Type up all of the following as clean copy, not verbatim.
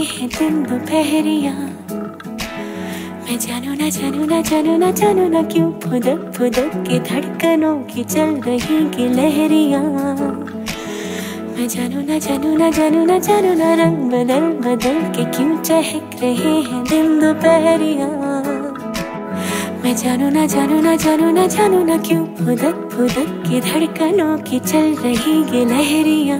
हैं दिन दोपहरिया। मैं जानू ना जानू ना जानू ना जानू ना क्यों फुदक फुदक के धड़कनों की चल रही की लहरिया। मैं जानू ना जानू ना जानू ना जानू ना रंग बदल बदल के क्यों चहक रहे हैं दिन दोपहरिया। मैं जानू ना जानू ना जानू ना जानू ना क्यों फुदक फुदक के धड़कनों की चल रही ये लहरिया।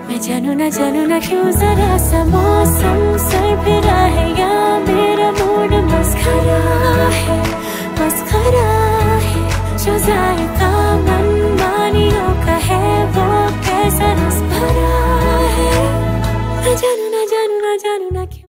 मैं जानू ना क्यों जरा सा मौसम सरफिरा है या मेरा मूड मस्खरा है जो जायका मनमानियों का है वो कैसा रस भरा है। मैं जानू ना क्यों।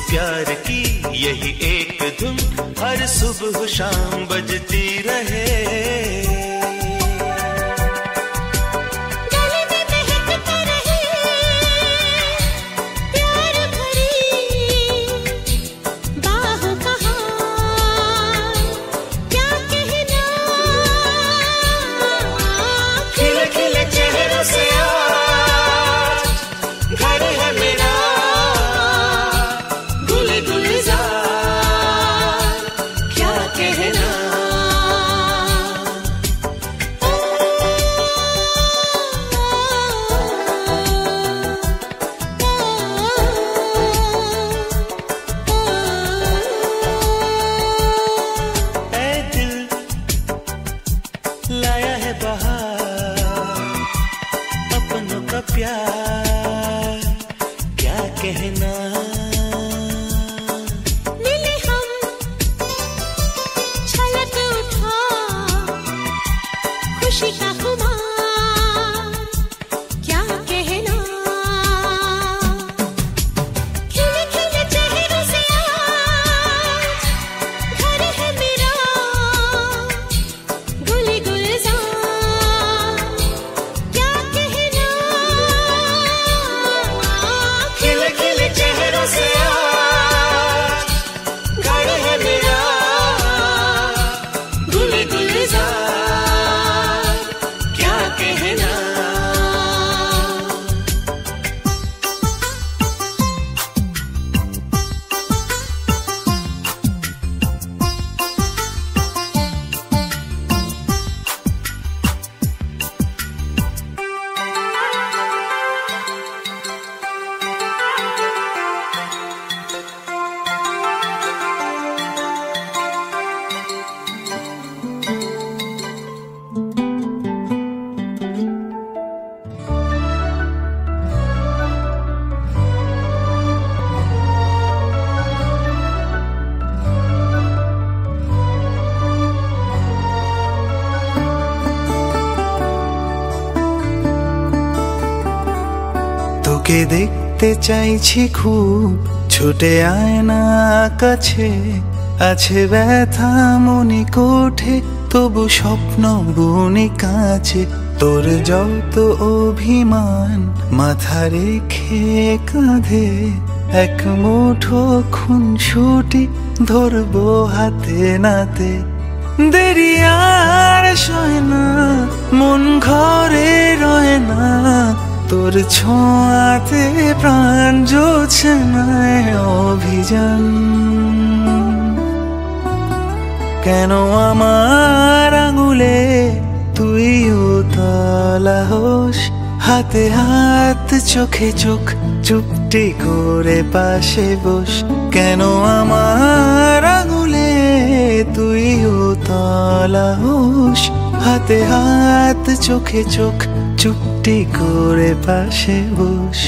प्यार की यही एक धुन हर सुबह शाम बजती रहे। তোকে দেখতে চাইছি খুব, ছুটে আয় না কাছে। আছে ব্যথা মনে কোঠে, তবু স্বপ্ন বুনি কাছে। তোর যত অভিমান মাথা রেখে কাঁধে, এক মুঠো খুনসুটি ধরবো হাতে নাতে। দেরি আর সয় না, মন ঘরে রয় না, তোর ছোঁয়াতে প্রাণ জোছনায় অভিযান। কেন আমার আঙুলে তুই উতলা হোস, হাতে হাত চোখে চোখ চুপটি করে পাশে বস। কেন আমার আঙুলে তুই উতলা হোস, হাতে হাত চোখে চোখ চুপটি করে পাশে বস।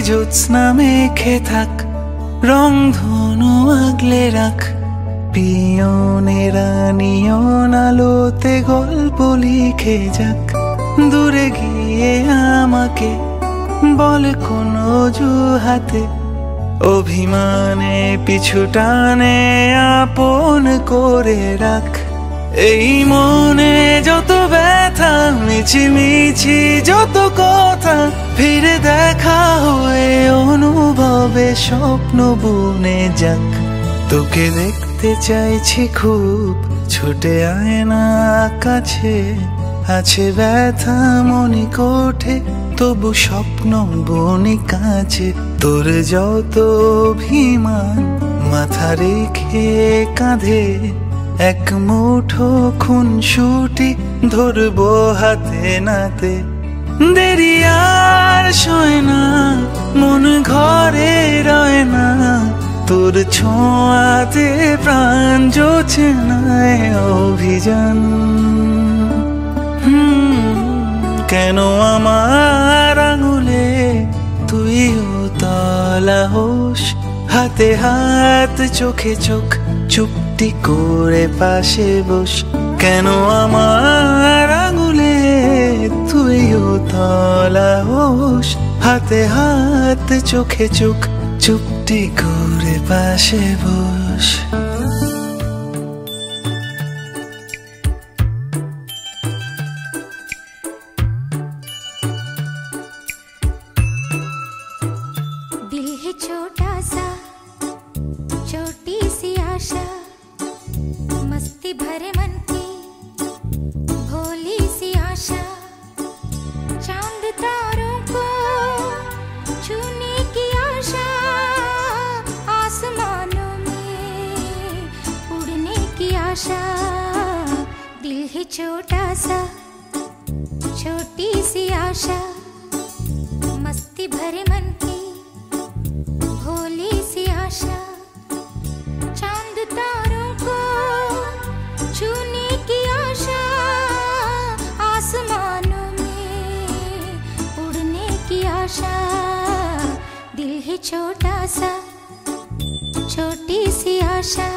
জ্যোৎস্না মেখে থাক, রং ধনু আগলে রাখ, পিয়নেরা নিয়ন আলোতে গল্প লিখে যাক। দূরে গিয়ে আমাকে বল কোন অজুহাতে, অভিমানে পিছু টানে আপন করে রাখ। এই মনে যত ব্যথা, মিছিমিছি যত কথা, ফিরে দেখা হয়ে অনুভবে স্বপ্ন বুনে যাক। তোকে দেখতে চাইছি খুব, ছুটে আয় না কাছে। আছে ব্যথা মনে কোঠে, তবু স্বপ্ন বুনি কাছে। তোর যত অভিমান মাথা রেখে কাঁধে, এক মুঠো খুনসুটি ধরবো হাতে নাতে। দেরি আর সয় না, মন ঘরে রয় না, তোর ছোঁয়াতে প্রাণ জোছনায় অভিযান। কেন আমার আঙুলে তুই উতলা হোস, হাতে হাত চোখে চোখ চুপটি করে পাশে বস। কেন আমার আঙুলে তুই উতলা হোস, হাতে হাত চোখে চোখ চুপটি করে পাশে বস। दिल है छोटा सा, छोटी सी आशा, मस्ती भरे मन की भोली सी आशा। चांद तारों को छूने की आशा, आसमानों में उड़ने की आशा। दिल है छोटा सा, छोटी सी आशा, मस्ती भरे मन की भोली सी आशा। चांद तारों को छूने की आशा, आसमानों में उड़ने की आशा। दिल है छोटा सा, छोटी सी आशा।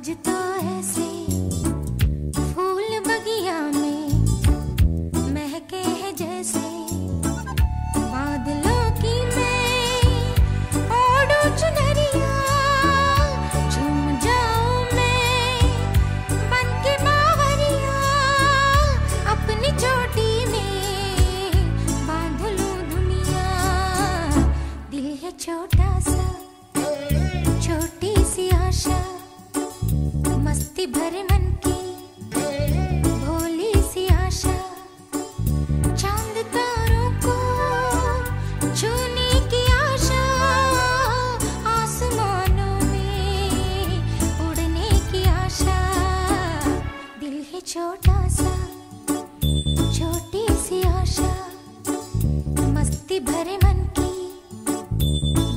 आज तो ऐसे फूल बगिया में महके हैं जैसे बादलों की मैं ओढ़ूं चुनरिया, झूम जाऊं मैं बनके बावरिया, अपनी चोटी में बांध लूं दुनिया। दिल है छोटा सा, छोटी सी आशा, मस्ती भरे मन की भोली सी आशा, चांद तारों को छूने की आशा, आसमानों में उड़ने की आशा। दिल है छोटा सा, छोटी सी आशा, मस्ती भरे मन की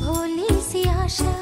भोली सी आशा।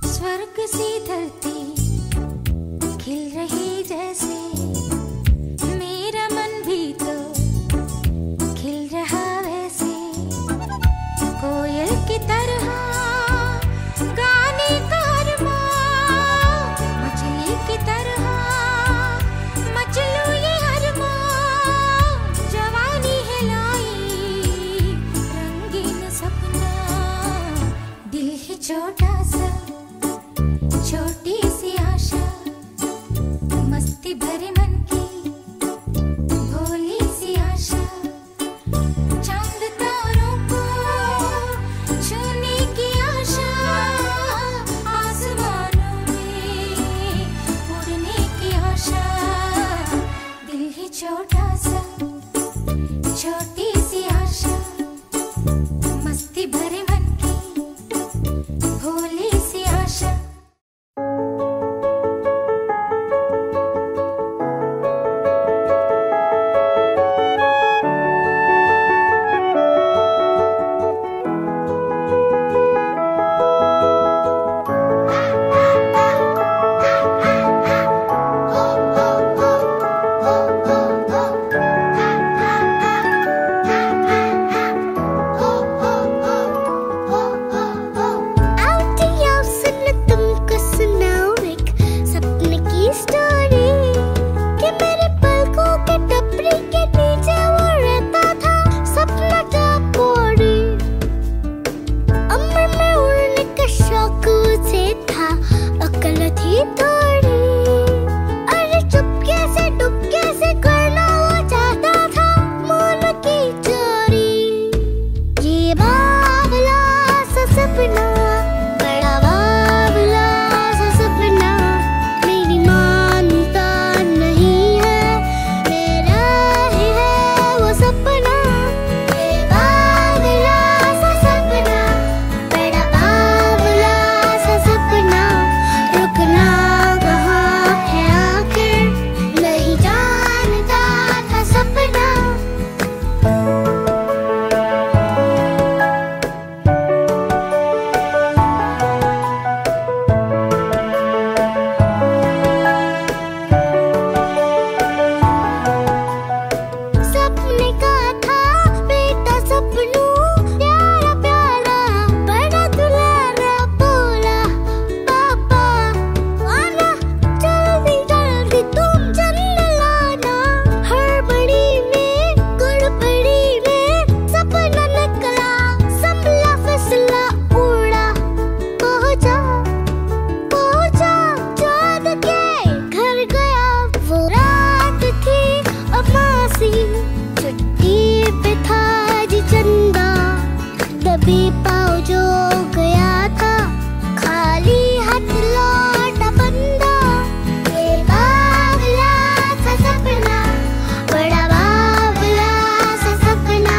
स्वर्ग सी धरती खिल रही जैसे, मेरा मन भी तो खिल रहा वैसे। कोयल की तरह गाने का अरमां, मछली की तरह मचलूं ये अरमां। जवानी है लाई रंगीन सपना, दिल है छोटा सा, छोटी सी आशा, मस्ती भरे मन की भोली सी आशा, चांद तारों को छूने की आशा, आसमानों में उड़ने की आशा। दिल है छोटा सा, छोटी सी आशा, मस्ती भरे मन की भोली सी आशा। भी पाँव जो गया था, खाली हाथ लौटा बंदा। ये बावला सा सपना, बड़ा बावला सा सपना,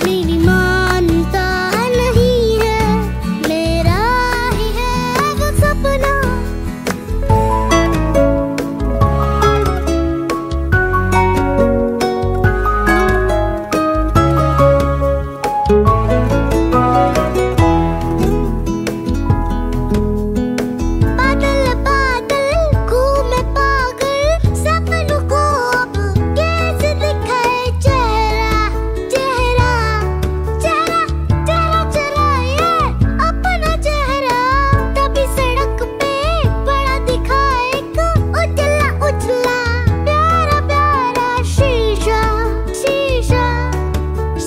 मेरी मानता नहीं है, मेरा ही है वो सपना। बादल बादल घूमे पागल, सपनों को अब कैसे दिखाए चेहरा चेहरा चेहरा चेहरा चेहरा, ये अपना चेहरा। तभी सड़क पे बड़ा दिखा एक उजला उजला प्यारा प्यारा शीशा शीशा,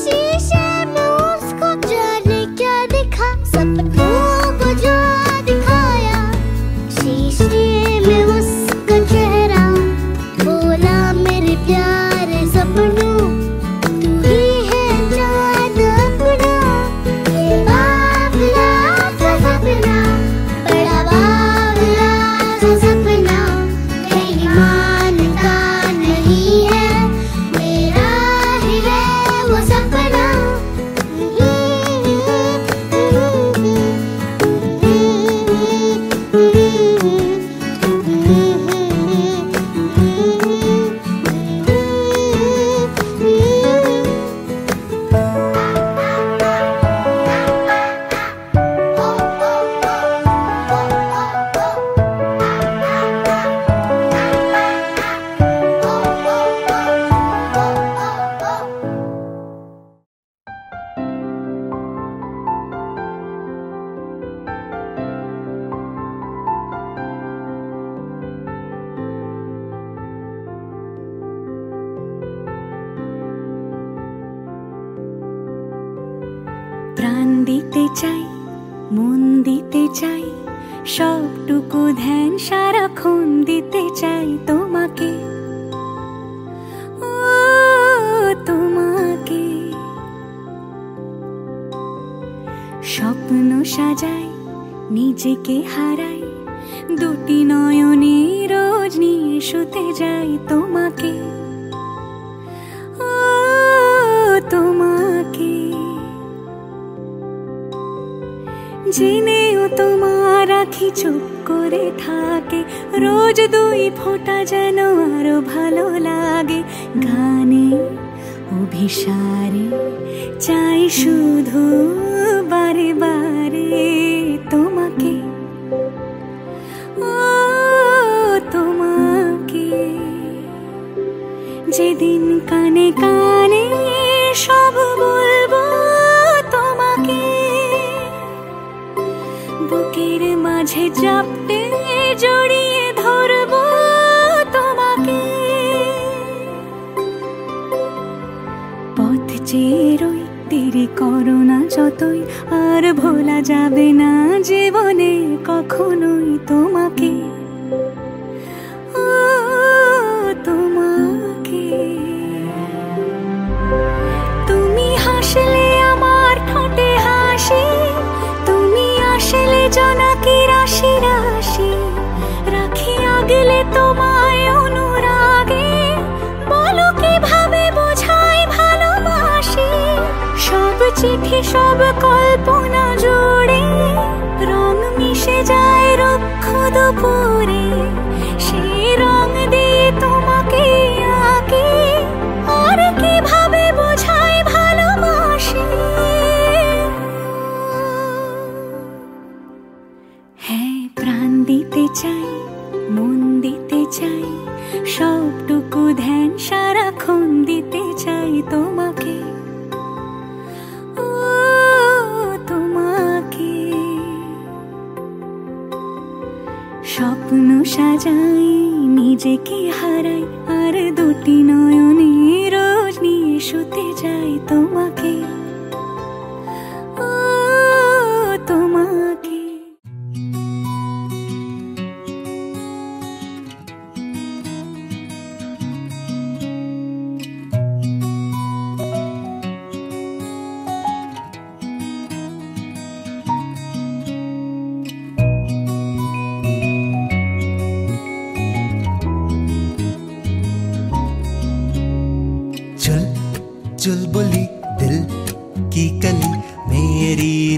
शीशे में उसको जाने क्या दिखा, सपनों को जो दिखाया, शीशे में उसका चेहरा। बोला मेरे प्यारे सपनों, तू ही है चाँद अपना। ये बावला सा सपना, बड़ा बावला सा सपना, मेरी मानता नहीं है, मेरा ही है वो सपना। প্রাণ দিতে চাই, মন দিতে চাই, সবটুকু ধ্যান সারাক্ষণ দিতে চাই তোমাকে, ও তোমাকে। স্বপ্ন সাজাই, নিজেকে হারাই, দুটি নয়নে রোজ নিয়ে শুতে যাই তোমাকে, ও তোমাকে। জেনেও তোমার আখি চুপ করে থাকে, রোজ দুই ফোঁটা যেন আরো ভালো লাগে। গানে অভিসারে চাই শুধু বারে বারে তোমাকে, ও তোমাকে। যেদিন কানে কানে সব বলবো তোমাকে, বুকের মাঝে চাপতে জড়িয়ে ধরবো তোমাকে। পথ চেয়ে রই, দেরি করো না যতই, আর ভোলা যাবে না জীবনে কখনোই তোমাকে, ও তোমাকে। তুমি হাসলে আমার ঠোঁটে হাসি, তুমি আসলে জোনাকি রাশি রাশি, রাখি আগলে তোমায় অনুরাগে, বলো কিভাবে বোঝাই ভালোবাসি। সব চিঠি সব কল্পনা জুড়ে রং মিশে যায় রুক্ষ দুপুরে, সেই রং দিয়ে তোমাকে আঁকি, আর কিভাবে বোঝাই ভালোবাসি। হ্যাঁ, প্রাণ দিতে চাই, মন দিতে চাই, সবটুকু ধ্যান সারাক্ষণ দিতে চাই তোমাকে, ও তোমাকে। স্বপ্ন সাজাই, নিজেকে হারাই, আর দুটি নয়নে রোজ নিয়ে শুতে যাই তোমাকে, ও তোমাকে।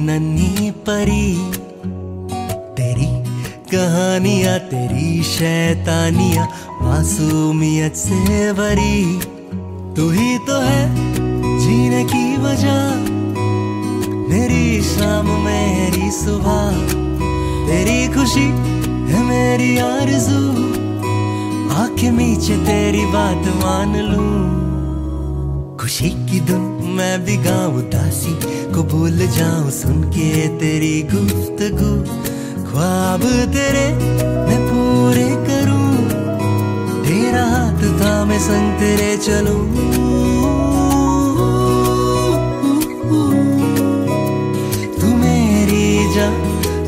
नन्ही परी, तेरी कहानियां तेरी शैतानियां मासूमियत से भरी। तू ही तो है जीने की वजह, मेरी शाम मेरी सुबह। तेरी खुशी है मेरी आरज़ू, आंखें मीचे तेरी बात मान लूं। खुशी की धुन मैं भी गाऊं, उदासी को भूल जाऊं सुन के तेरी गुफ्तगू। ख्वाब तेरे मैं पूरे करूं, तेरा हाथ थामे संग तेरे चलूं। तू मेरी जान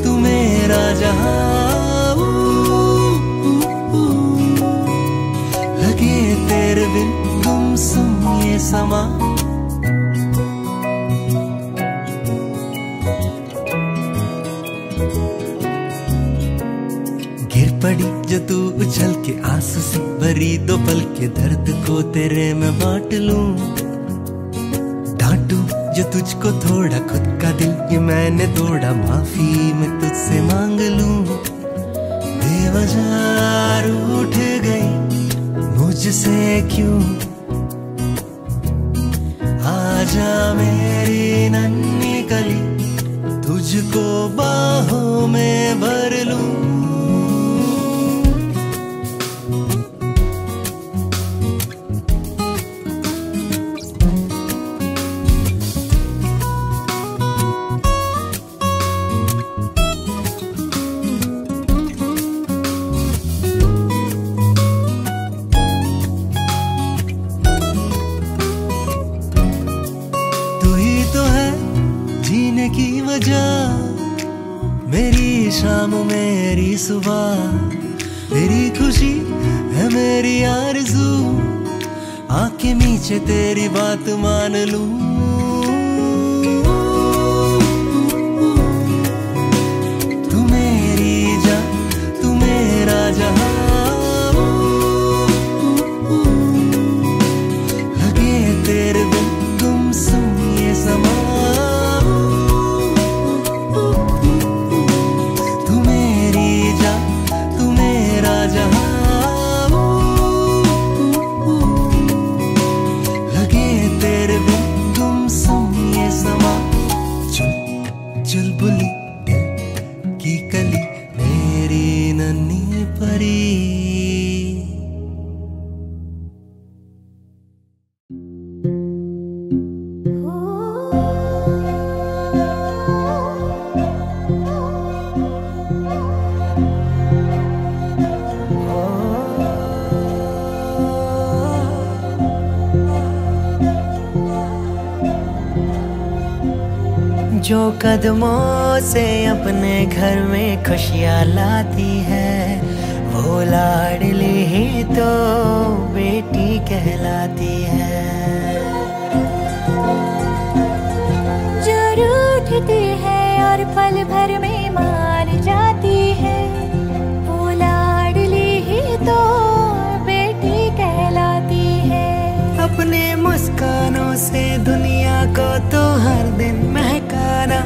तू मेरा जहां, लगे तेरे बिन गुमसुम ये समा। गिर पड़ी जो तू उछल के आंसू से भरी दो पल के दर्द को तेरे में बांट लूं। डांटू जो तुझको थोड़ा खुद का दिल ये मैंने तोड़ा, माफी मैं तुझसे मांग लूं। बेवजह रूठ गई मुझसे क्यों, आजा मेरी नन्ही कली, तुझको बाहों में भर लूं। मेरी शाम मेरी सुबह, तेरी खुशी है मेरी आरज़ू, आंखें मीचे तेरी बात मान लूं। तू मेरी जान तू मेरा जहां, लगे तेरे बिन गुमसुम ये समा। चुलबुली की कली मेरी नन्ही परी। जो कदमों से अपने घर में खुशियाँ लाती है, वो लाडली ही तो बेटी कहलाती है। जो रूठती है और पल भर में मान जाती है, वो लाडली ही तो बेटी कहलाती है। अपने मुस्कानों से दुनिया को तो हर दिन महकाना,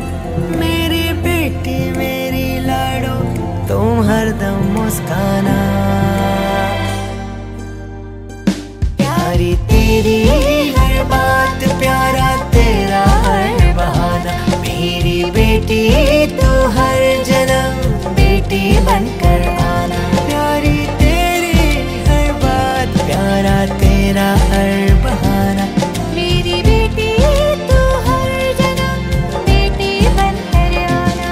मेरी बेटी मेरी लाडो तुम हरदम मुस्काना। प्यारी तेरी हर बात, प्यारा तेरा हर बहाना, मेरी बेटी तो हर जन्म बेटी बनकर आना। प्यारी तेरी हर बात, प्यारा तेरा हर बहाना, मेरी बेटी तो हर जन्म बेटी बनकर आना।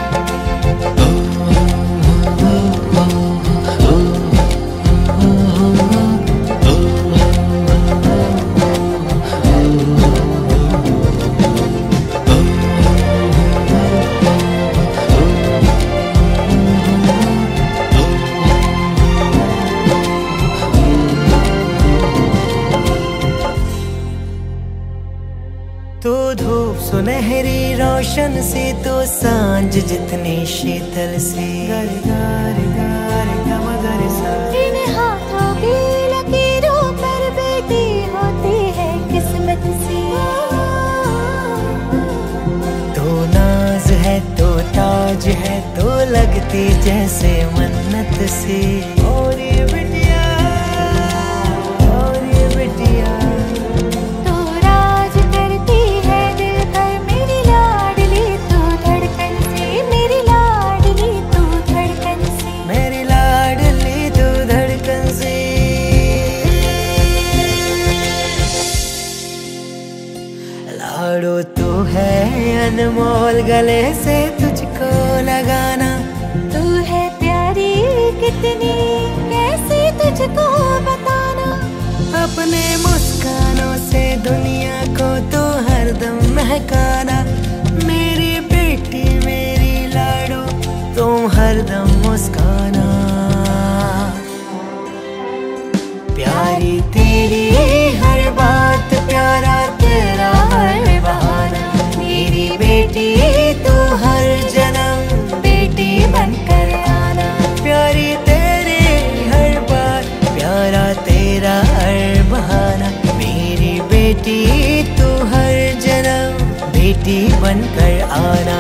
तो धूप सुनहरी रोशन सी, तो सांझ जितनी शीतल सी। गर गर गर गम गर सा, इन हाथों की लकीरों पर बेटी होती है किस्मत सी। तो नाज है करती जैसे मन्नत से। और ये बिटिया, और ये बिटिया तो राज करती है दिल पर मेरी लाडली तू धड़कन से, मेरी लाडली तू धड़कन से, मेरी लाडली तू धड़कन से। लाडो तू है अनमोल गले से तुझको लगाना। तू है प्यारी कितनी कैसे तुझको बताना। अपने मुस्कानों से दुनिया को तो हरदम महकाना। मेरी बेटी मेरी लाडो तुम हरदम मुस्काना। प्यारी तेरी हर बात, प्यारा तेरा हर बहाना। मेरी बेटी तू हर जन्म बेटी बनकर आना। प्यारी तेरी हर बात, प्यारा तेरा हर बहाना। मेरी बेटी तू हर जन्म बेटी बनकर आना।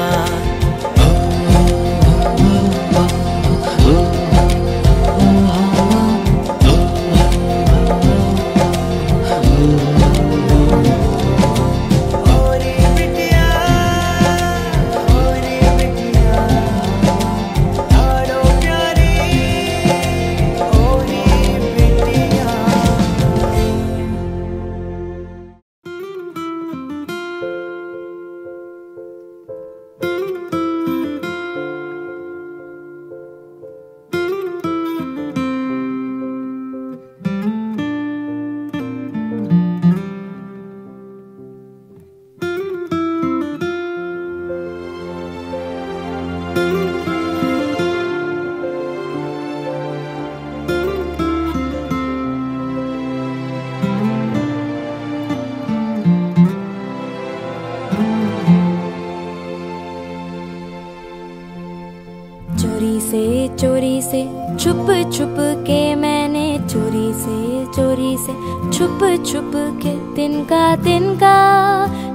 चोरी से छुप छुप के मैंने चोरी से छुप छुप के तिनका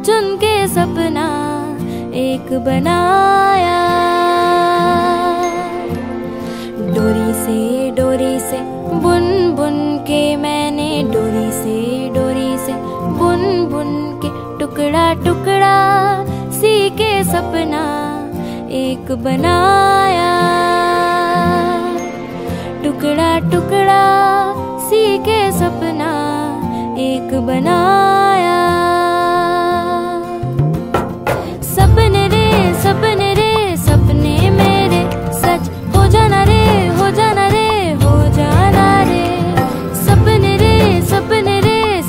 चुन के सपना एक बनाया। डोरी से बुन बुन के मैंने डोरी से बुन बुन के टुकड़ा टुकड़ा सी के सपना एक बनाया। टुकड़ा टुकड़ा सी के सपना एक बनाया। सपने रे सपने मेरे सच हो जाना रे, हो जाना रे, हो जाना रे। सपने रे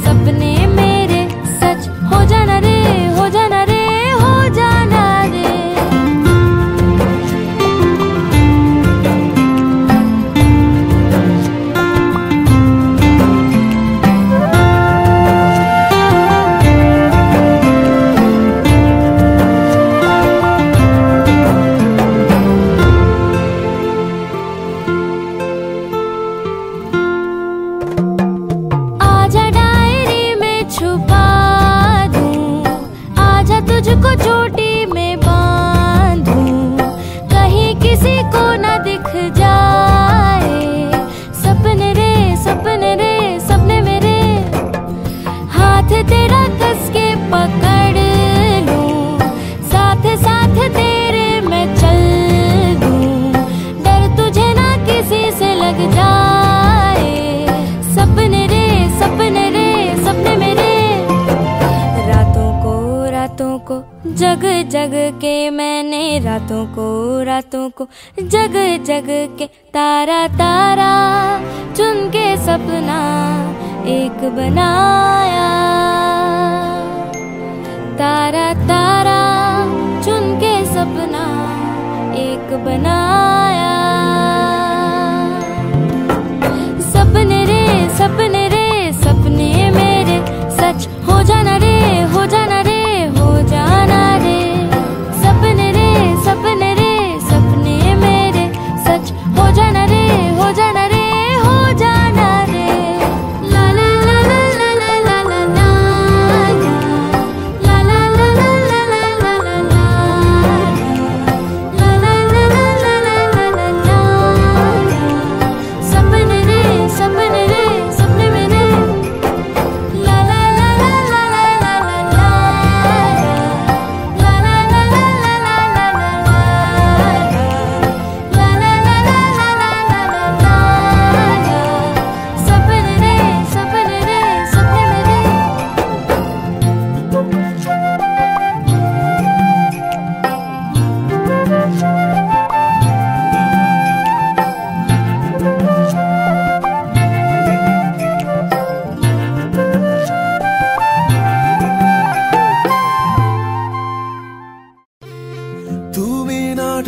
सपने मेरे सच हो जाना रे, हो जाना रे, हो जाना रे। तुझको चोटी में बांधूं कहीं किसी को न दिख जाए। सपने रे सपने मेरे हाथ तेरा कस के पकड़ लूं। साथ साथ तेरे मैं चल दूं। डर तुझे ना किसी से लग जाए। सपने रे सपने मेरे रातों को जग जग के मैंने रातों को जग जग के तारा चुन के सपना एक बनाया। तारा चुन के सपना एक बनाया। सपने रे सपने मेरे सच हो जाना रे, हो जाना रे, हो जाना रे। सपने रे सपने मेरे सच हो जाना रे, हो जाना रे, हो जाना रे। ला ला ला ला ला ला ला ला ला ला ला ला ला ला ला ला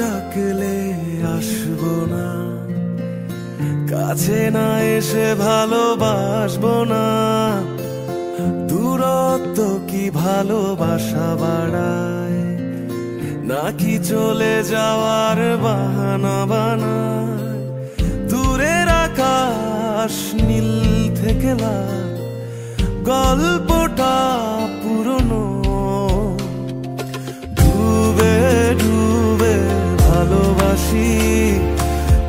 ডাকলে আসবো না, কাছে না এসে ভালোবাসবো না। দূরত্ব কি ভালোবাসা বাড়ায়, নাকি চলে যাওয়ার বাহানা বানায়? দূরের আকাশ নীল থেকে লাল, গল্পটা পুরনো। ডুবে ডুবে ভালোবাসি,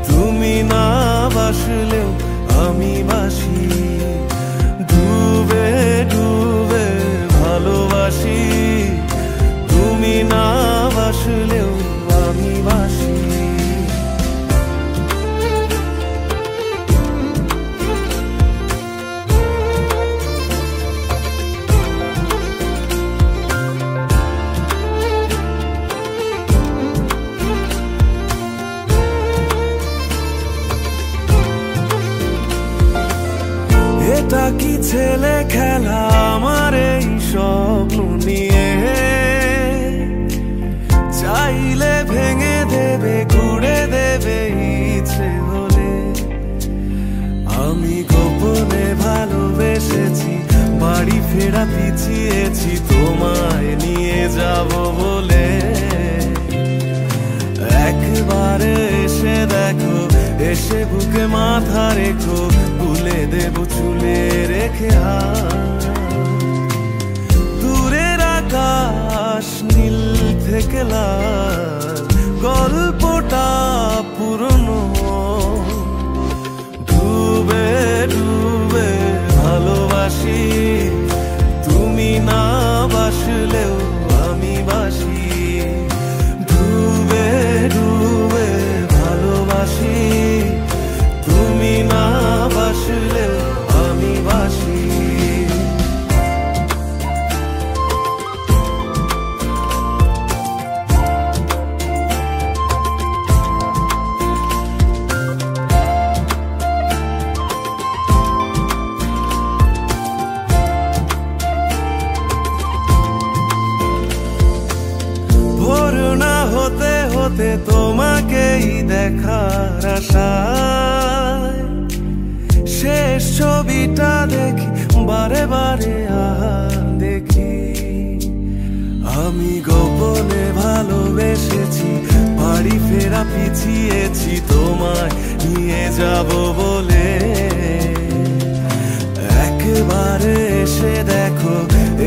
তুমি না বাসলেও আমি বাসি। ডুবে ডুবে ভালোবাসি, তুমি না বাসলেও আমি বাসি। এটা কি ছেলে খেলা আমার এই স্বপ্ন নিয়ে? চাইলে ভেঙে দেবে গুড়ে দেবে ইচ্ছে হলে। আমি গোপনে ভালোবেসেছি, বাড়ি ফেরা পিছিয়েছি তোমায় নিয়ে যাব বলে। একবার এসে দেখো, এসে বুকে মাথা রেখো, তুলে দেব চুলে রেখে হাত। দূরের আকাশ নীল থেকে লাল, গল্পটা পুরনো। ডুবে ডুবে ভালোবাসি, তুমি না বাসলেও আমি বাসি। ডুবে ডুবে ভালোবাসি, তুমি না বাসলেও আমি বাসি। ভোর না হতে হতে তোমাকেই দেখার আশায়, শেষ ছবিটা দেখি বারে বারে দেখি। আমি গোপনে ভালোবেসেছি, বাড়ি ফেরা পিছিয়েছি তোমায় নিয়ে যাব বলে। একবারে এসে দেখো,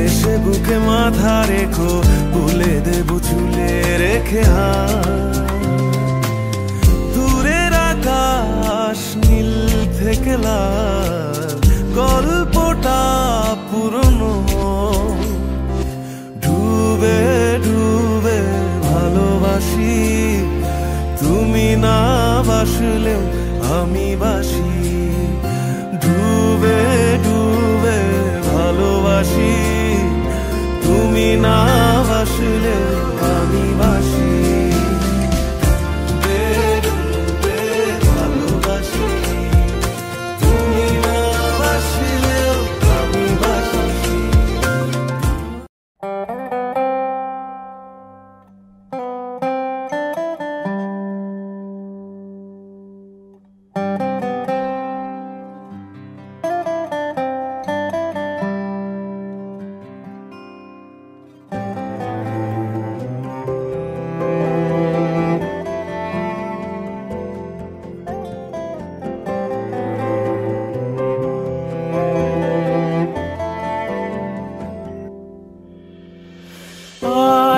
এসে বুকে মাথা রেখো, তুলে দেব চুলে রেখে হাত। দূরের আকাশ নীল থেকে লাল, গল্পটা পুরনো। ডুবে ডুবে ভালোবাসি, তুমি না বাসলেও আমি বাসি। ডুবে ডুবে ভালোবাসি, তুমি না বাসলেও আমি বাসি।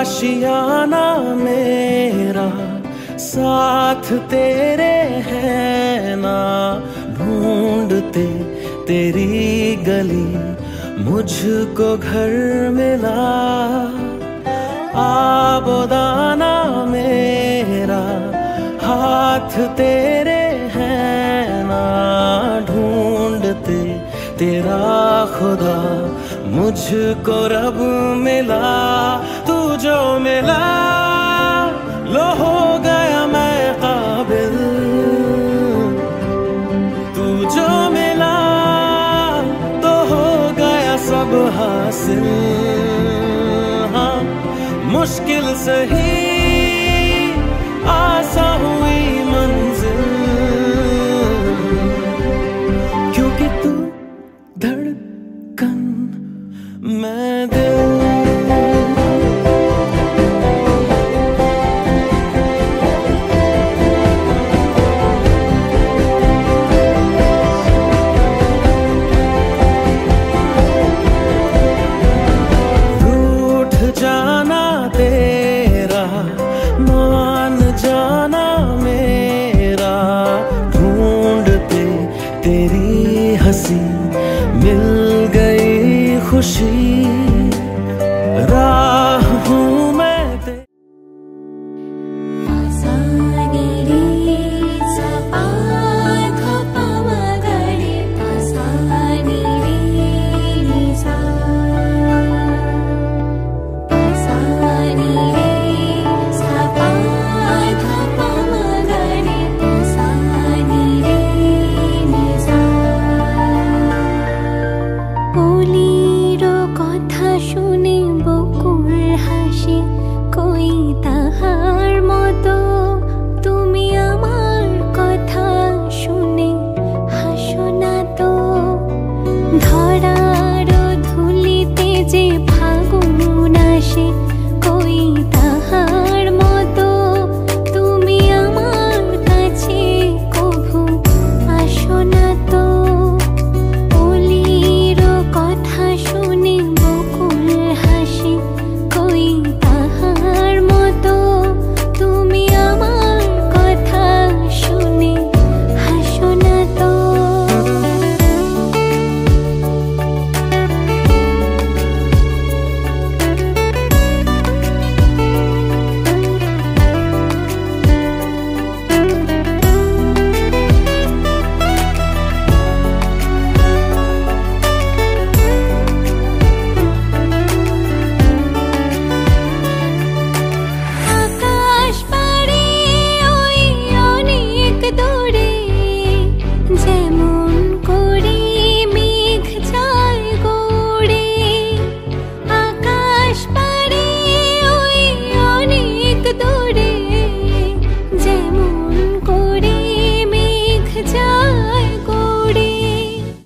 आशियाना मेरा साथ तेरे है ना, ढूंढते तेरी गली मुझको घर मिला। आबोदाना मेरा हाथ तेरे है ना, ढूंढते तेरा खुदा मुझको रब मिला। तू जो मिला लो हो गया मैं काबिल, तू जो मिला तो हो गया सब हासिल। हाँ मुश्किल सही